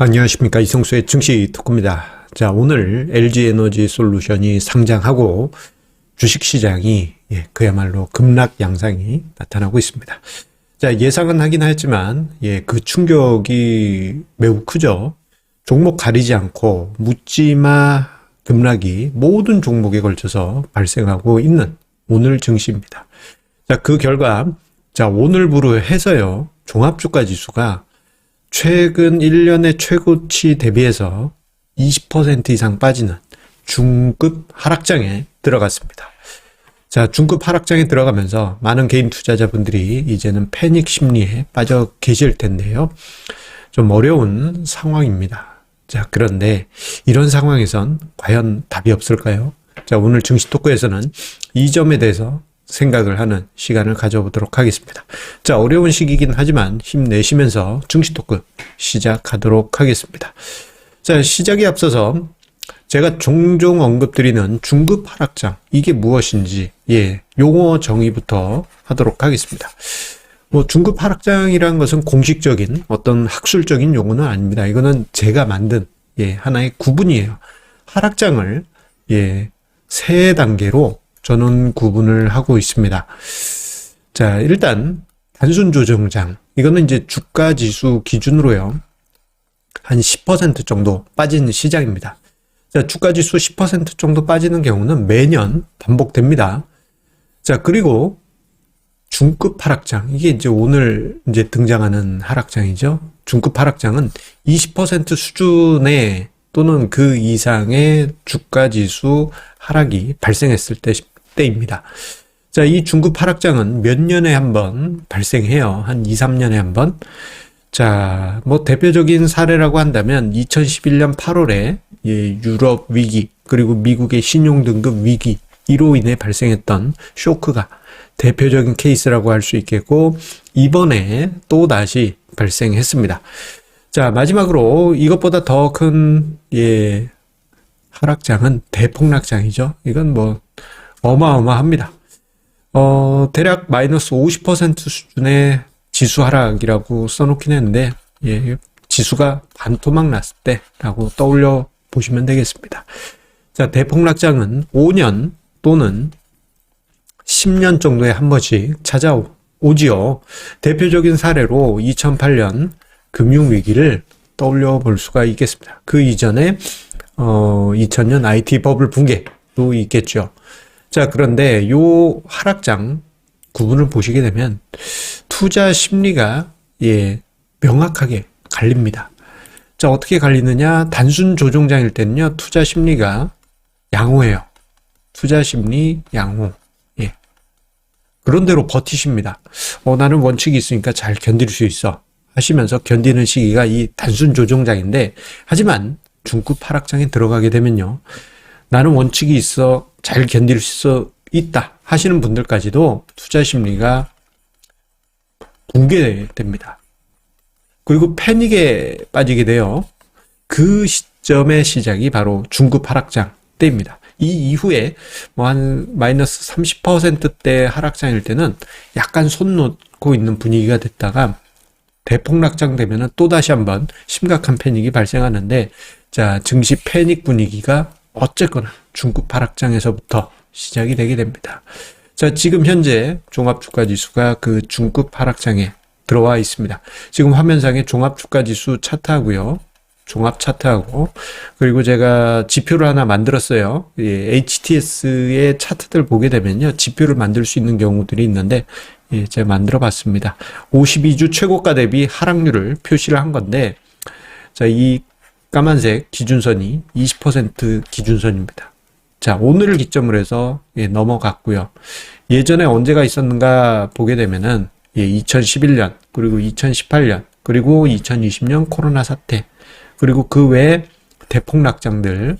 안녕하십니까. 이성수의 증시 토크입니다. 자, 오늘 LG에너지 솔루션이 상장하고 주식시장이 그야말로 급락 양상이 나타나고 있습니다. 자, 예상은 하긴 했지만 그 충격이 매우 크죠. 종목 가리지 않고 묻지마 급락이 모든 종목에 걸쳐서 발생하고 있는 오늘 증시입니다. 자, 그 결과 오늘부로 해서요. 종합주가 지수가 최근 1년의 최고치 대비해서 20% 이상 빠지는 중급 하락장에 들어갔습니다. 자, 중급 하락장에 들어가면서 많은 개인 투자자분들이 이제는 패닉 심리에 빠져 계실 텐데요. 좀 어려운 상황입니다. 자, 그런데 이런 상황에선 과연 답이 없을까요? 자, 오늘 증시 토크에서는 이 점에 대해서 생각을 하는 시간을 가져보도록 하겠습니다. 자, 어려운 시기이긴 하지만 힘내시면서 증시 토크 시작하도록 하겠습니다. 자, 시작에 앞서서 제가 종종 언급드리는 중급 하락장, 이게 무엇인지 용어 정의부터 하도록 하겠습니다. 중급 하락장이라는 것은 공식적인 어떤 학술적인 용어는 아닙니다. 이거는 제가 만든 하나의 구분이에요. 하락장을 세 단계로 저는 구분을 하고 있습니다. 자, 일단 단순 조정장, 이거는 이제 주가 지수 기준으로요, 한 10% 정도 빠진 시장입니다. 자, 주가 지수 10% 정도 빠지는 경우는 매년 반복됩니다. 자, 그리고 중급 하락장, 이게 이제 오늘 이제 등장하는 하락장이죠. 중급 하락장은 20% 수준의 또는 그 이상의 주가 지수 하락이 발생했을 때입니다. 자, 이 중급 하락장은 몇 년에 한 번 발생해요. 한 2, 3년에 한 번. 자, 대표적인 사례라고 한다면 2011년 8월에 유럽 위기, 그리고 미국의 신용등급 위기, 이로 인해 발생했던 쇼크가 대표적인 케이스라고 할 수 있겠고, 이번에 또 다시 발생했습니다. 자, 마지막으로 이것보다 더 큰 하락장은 대폭락장이죠. 이건 어마어마합니다. 대략 마이너스 50% 수준의 지수 하락이라고 써놓긴 했는데, 지수가 반토막 났을 때라고 떠올려 보시면 되겠습니다. 자, 대폭락장은 5년 또는 10년 정도에 한 번씩 찾아오지요. 대표적인 사례로 2008년 금융위기를 떠올려 볼 수가 있겠습니다. 그 이전에 2000년 IT 버블 붕괴도 있겠죠. 자, 그런데 요 하락장 구분을 보시게 되면 투자 심리가 명확하게 갈립니다. 자, 어떻게 갈리느냐? 단순 조정장일 때는요, 투자 심리가 양호해요. 투자 심리 양호. 그런대로 버티십니다. 나는 원칙이 있으니까 잘 견딜 수 있어 하시면서 견디는 시기가 이 단순 조정장인데, 하지만 중급 하락장에 들어가게 되면요, 나는 원칙이 있어 잘 견딜 수 있다 하시는 분들까지도 투자 심리가 붕괴됩니다. 그리고 패닉에 빠지게 돼요. 그 시점의 시작이 바로 중급 하락장 때입니다. 이 이후에 한 마이너스 30%대 하락장일 때는 약간 손 놓고 있는 분위기가 됐다가 대폭락장 되면은 또다시 한번 심각한 패닉이 발생하는데, 자, 증시 패닉 분위기가 어쨌거나 중급 하락장에서부터 시작이 되게 됩니다. 자, 지금 현재 종합주가지수가 그 중급 하락장에 들어와 있습니다. 지금 화면상에 종합주가지수 차트하고요, 종합 차트하고, 그리고 제가 지표를 하나 만들었어요. HTS의 차트들 보게 되면요, 지표를 만들 수 있는 경우들이 있는데, 제가 만들어 봤습니다. 52주 최고가 대비 하락률을 표시를 한 건데, 자, 이 까만색 기준선이 20% 기준선입니다. 자, 오늘을 기점으로 해서 넘어갔고요. 예전에 언제가 있었는가 보게 되면은 2011년, 그리고 2018년, 그리고 2020년 코로나 사태, 그리고 그 외에 대폭락장들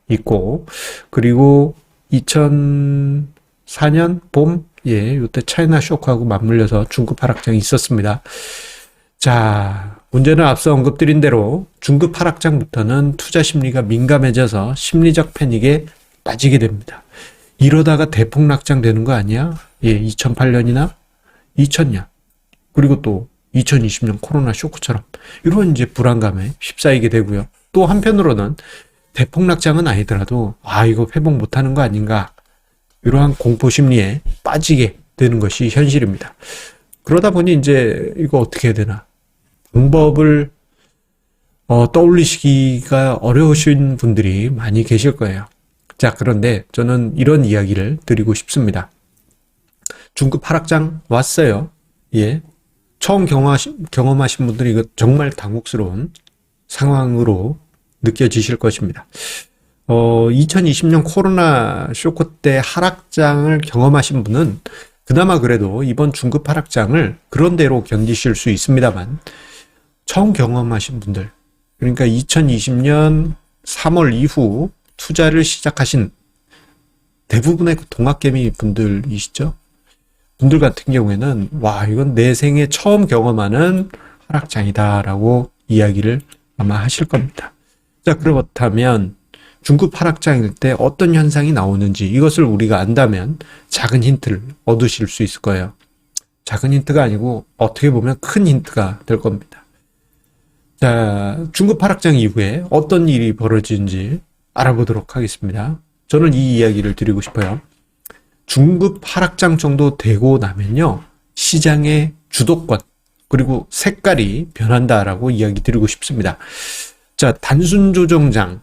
있고, 그리고 2004년 봄, 요때 차이나 쇼크하고 맞물려서 중급 하락장이 있었습니다. 자, 문제는 앞서 언급드린 대로 중급 하락장부터는 투자 심리가 민감해져서 심리적 패닉에 빠지게 됩니다. 이러다가 대폭락장 되는 거 아니야? 2008년이나 2000년, 그리고 또 2020년 코로나 쇼크처럼 이런 이제 불안감에 휩싸이게 되고요. 또 한편으로는 대폭락장은 아니더라도 이거 회복 못하는 거 아닌가, 이러한 공포 심리에 빠지게 되는 것이 현실입니다. 그러다 보니 이제 이거 어떻게 해야 되나, 방법을 떠올리시기가 어려우신 분들이 많이 계실 거예요. 자, 그런데 저는 이런 이야기를 드리고 싶습니다. 중급 하락장 왔어요. 예. 처음 경험하신 분들이 이거 정말 당혹스러운 상황으로 느껴지실 것입니다. 2020년 코로나 쇼크 때 하락장을 경험하신 분은 그나마 그래도 이번 중급 하락장을 그런대로 견디실 수 있습니다만, 처음 경험하신 분들, 그러니까 2020년 3월 이후 투자를 시작하신 대부분의 동학개미 분들이시죠? 분들 같은 경우에는 이건 내 생에 처음 경험하는 하락장이다라고 이야기를 아마 하실 겁니다. 자, 그렇다면 중급 하락장일 때 어떤 현상이 나오는지 이것을 우리가 안다면 작은 힌트를 얻으실 수 있을 거예요. 작은 힌트가 아니고 어떻게 보면 큰 힌트가 될 겁니다. 자, 중급 하락장 이후에 어떤 일이 벌어지는지 알아보도록 하겠습니다. 저는 이 이야기를 드리고 싶어요. 중급 하락장 정도 되고 나면요, 시장의 주도권 그리고 색깔이 변한다라고 이야기 드리고 싶습니다. 자, 단순 조정장,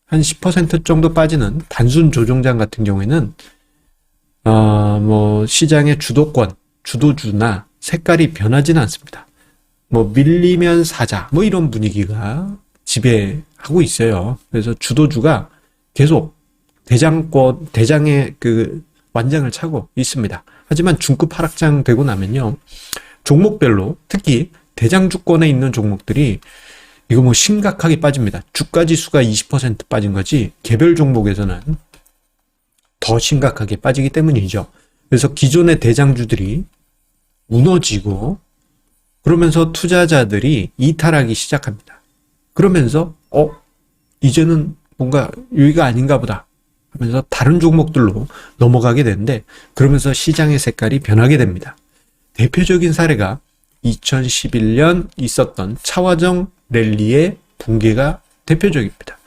한 10% 정도 빠지는 단순 조정장 같은 경우에는 시장의 주도권, 주도주나 색깔이 변하지는 않습니다. 밀리면 사자, 이런 분위기가 지배하고 있어요. 그래서 주도주가 계속 대장의 그 완장을 차고 있습니다. 하지만 중급 하락장 되고 나면요, 종목별로 특히 대장주권에 있는 종목들이 이거 심각하게 빠집니다. 주가 지수가 20% 빠진 거지 개별 종목에서는 더 심각하게 빠지기 때문이죠. 그래서 기존의 대장주들이 무너지고, 그러면서 투자자들이 이탈하기 시작합니다. 그러면서 이제는 뭔가 여기가 아닌가 보다 하면서 다른 종목들로 넘어가게 되는데, 그러면서 시장의 색깔이 변하게 됩니다. 대표적인 사례가 2011년 있었던 차화정 랠리의 붕괴가 대표적입니다.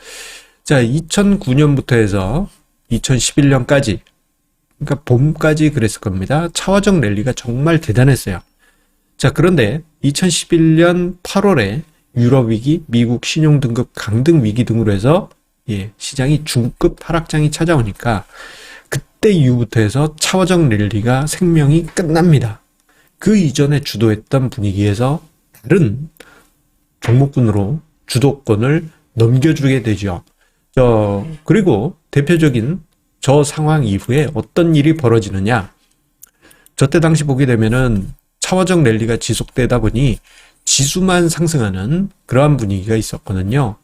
자, 2009년부터 해서 2011년까지, 그러니까 봄까지 그랬을 겁니다. 차화정 랠리가 정말 대단했어요. 자, 그런데 2011년 8월에 유럽 위기, 미국 신용 등급 강등 위기 등으로 해서 시장이 중급 하락장이 찾아오니까 그때 이후부터 해서 차화정 랠리가 생명이 끝납니다. 그 이전에 주도했던 분위기에서 다른 종목군으로 주도권을 넘겨주게 되죠. 그리고 대표적인 저 상황 이후에 어떤 일이 벌어지느냐. 저때 당시 보게 되면은 차화정 랠리가 지속되다 보니 지수만 상승하는 그러한 분위기가 있었거든요.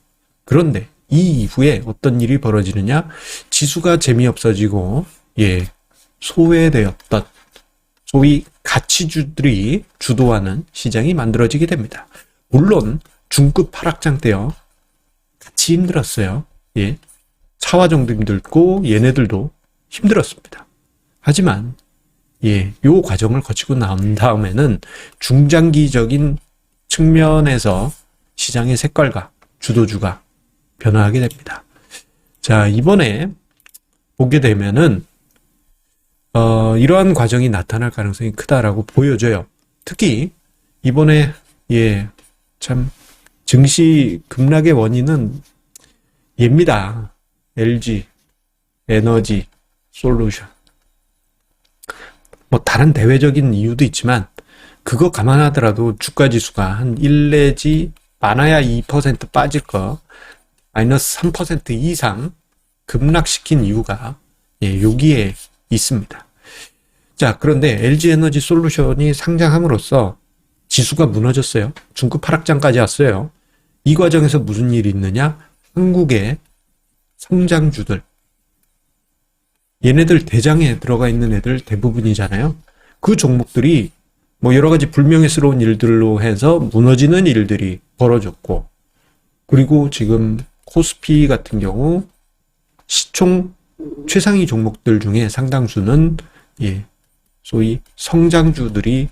그런데 이 이후에 어떤 일이 벌어지느냐. 지수가 재미없어지고, 소외되었던 소위 가치주들이 주도하는 시장이 만들어지게 됩니다. 물론 중급 하락장 때요, 같이 힘들었어요. 차화정도 힘들고 얘네들도 힘들었습니다. 하지만 요 과정을 거치고 나온 다음에는 중장기적인 측면에서 시장의 색깔과 주도주가 변화하게 됩니다. 자, 이번에 보게 되면은 이러한 과정이 나타날 가능성이 크다라고 보여져요. 특히 이번에 참 증시 급락의 원인은 얘입니다. LG 에너지 솔루션. 다른 대외적인 이유도 있지만 그거 감안하더라도 주가 지수가 한 1 내지 많아야 2% 빠질 거, 마이너스 3% 이상 급락시킨 이유가 여기에 있습니다. 자, 그런데 LG에너지 솔루션이 상장함으로써 지수가 무너졌어요. 중급 하락장까지 왔어요. 이 과정에서 무슨 일이 있느냐? 한국의 성장주들, 얘네들 대장에 들어가 있는 애들 대부분이잖아요. 그 종목들이 여러 가지 불명예스러운 일들로 해서 무너지는 일들이 벌어졌고, 그리고 지금 코스피 같은 경우 시총 최상위 종목들 중에 상당수는 소위 성장주들이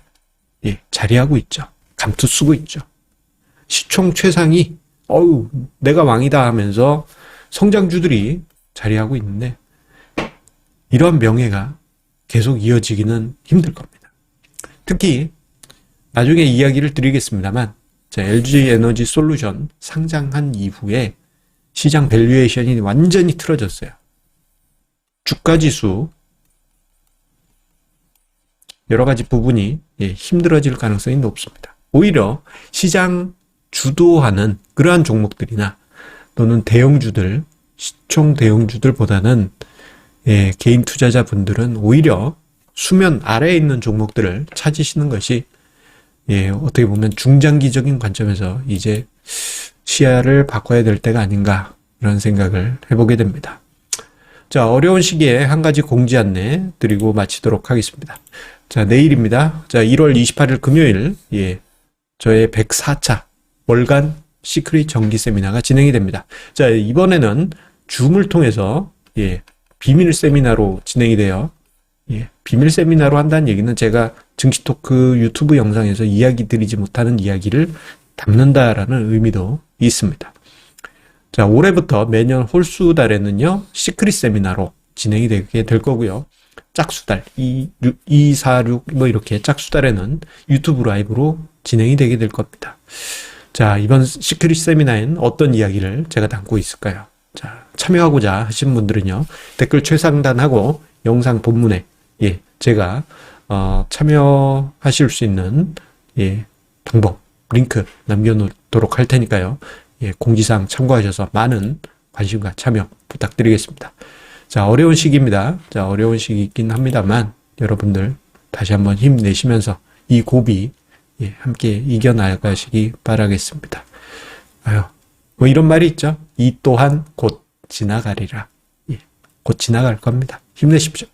예, 자리하고 있죠. 감투 쓰고 있죠. 시총 최상위, 내가 왕이다 하면서 성장주들이 자리하고 있는데, 이러한 명예가 계속 이어지기는 힘들 겁니다. 특히 나중에 이야기를 드리겠습니다만, LG에너지 솔루션 상장한 이후에 시장 밸류에이션이 완전히 틀어졌어요. 주가지수 여러 가지 부분이 힘들어질 가능성이 높습니다. 오히려 시장 주도하는 그러한 종목들이나 또는 대형주들, 시총 대형주들보다는 개인 투자자분들은 오히려 수면 아래에 있는 종목들을 찾으시는 것이 어떻게 보면 중장기적인 관점에서 이제 시야를 바꿔야 될 때가 아닌가 이런 생각을 해보게 됩니다. 자, 어려운 시기에 한 가지 공지 안내 드리고 마치도록 하겠습니다. 자, 내일입니다. 자, 1월 28일 금요일, 저의 104차 월간 시크릿 정기 세미나가 진행이 됩니다. 자, 이번에는 줌을 통해서, 비밀 세미나로 진행이 돼요. 비밀 세미나로 한다는 얘기는 제가 증시 토크 유튜브 영상에서 이야기 드리지 못하는 이야기를 담는다라는 의미도 있습니다. 자, 올해부터 매년 홀수달에는요, 시크릿 세미나로 진행이 되게 될 거고요. 짝수달, 246, 이렇게 짝수달에는 유튜브 라이브로 진행이 되게 될 겁니다. 자, 이번 시크릿 세미나엔 어떤 이야기를 제가 담고 있을까요? 자, 참여하고자 하신 분들은요, 댓글 최상단하고 영상 본문에, 제가, 참여하실 수 있는, 방법, 링크 남겨놓도록 할 테니까요. 공지사항 참고하셔서 많은 관심과 참여 부탁드리겠습니다. 자, 어려운 시기입니다. 자, 어려운 시기이긴 합니다만, 여러분들 다시 한번 힘내시면서 이 고비, 함께 이겨나가시기 바라겠습니다. 이런 말이 있죠. 이 또한 곧 지나가리라. 곧 지나갈 겁니다. 힘내십시오.